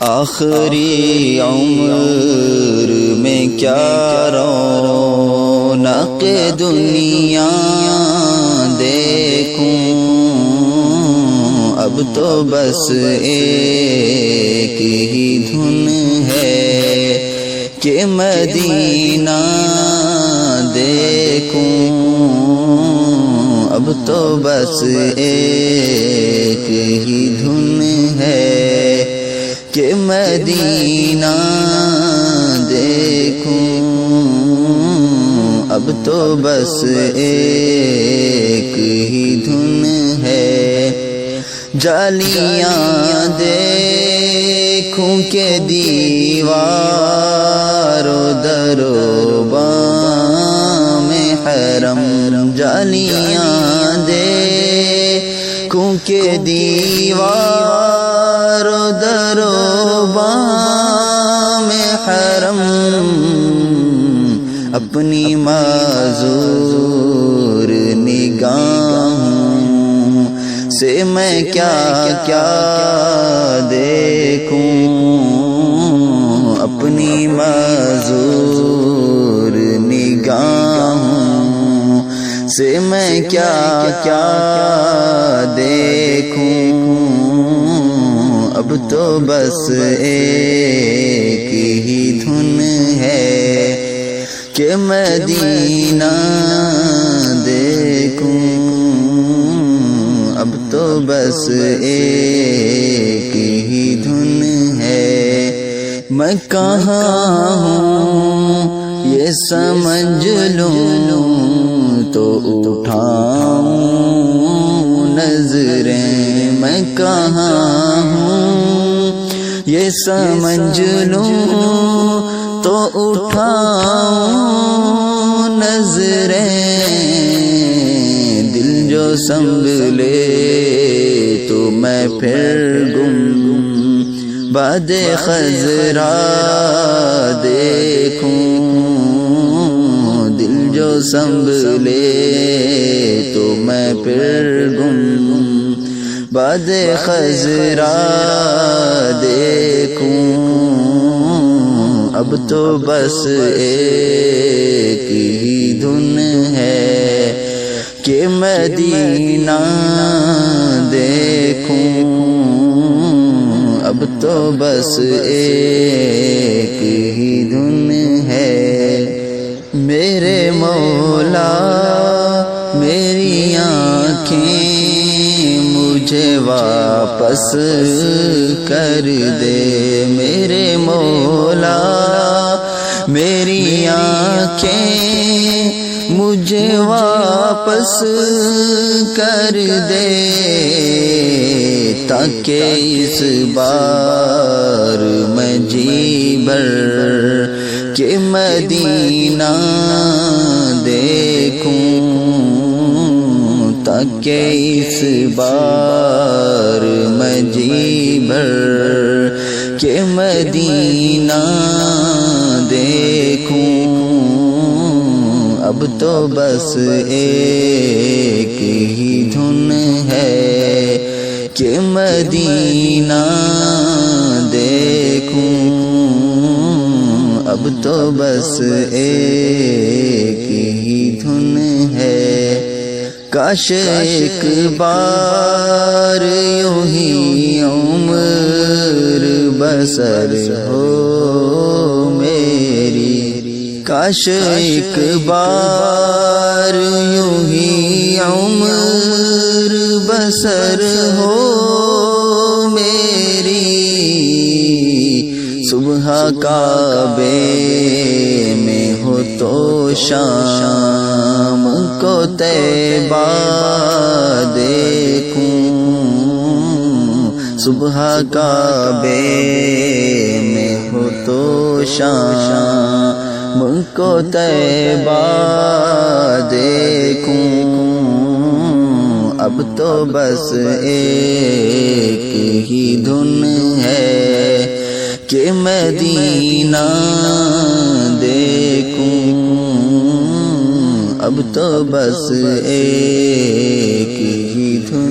آخری عمر میں کیا رونق دنیا دیکھوں، اب تو بس ایک ہی دھن ہے کہ مدینہ دیکھوں، اب تو بس ایک ہی دھن ہے کہ مدینہ دیکھوں، اب تو بس ایک ہی دھن ہے۔ جالیاں دیکھوں کہ دیوار و در و بام حرم، جالیاں دیکھوں کہ دیوار و در و بام حرم، اپنی معذور نگاہوں سے میں کیا کیا دیکھوں، اپنی معذور نگاہوں سے میں کیا کیا دیکھوں، اب تو بس ایک ہی دھن ہے کہ مدینہ دیکھوں، اب تو بس ایک ہی دھن ہے۔ میں کہاں ہوں یہ سمجھ لوں تو اٹھاؤں نظریں، میں کہاں ہوں یہ سمجھ لوں تو اٹھاؤں نظریں، دل جو سنبھلے تو میں پھر گم باد خضرا دیکھوں، دل جو سنبھلے تو میں پھر گم باد خضرا دیکھوں، اب تو بس ایک ہی دھن ہے کہ مدینہ دیکھوں، اب تو بس ایک ہی دھن ہے۔ میرے مولا میری آنکھیں مجھے واپس کر دے، میرے مولا میری آنکھیں مجھے واپس کر دے، تاکہ اس بار میں جی بھر کہ مدینہ دیکھوں، تاکہ اس بار میں جی بھر کہ مدینہ دیکھوں، اب تو بس ایک ہی دھن ہے کہ مدینہ دیکھوں، اب تو بس ایک ہی دھن ہے۔ کاش ایک بار یوں ہی عمر بسر ہو میری، کاش ایک بار یوں ہی عمر بسر ہو میری، صبح کعبے میں ہو تو شام کو طیبہ دیکھوں، صبح کعبے میں ہو تو شام کو طیبہ دیکھوں، اب تو بس ایک ہی دھن ہے کہ مدینہ دیکھوں، اب تو بس ایک ہی دھن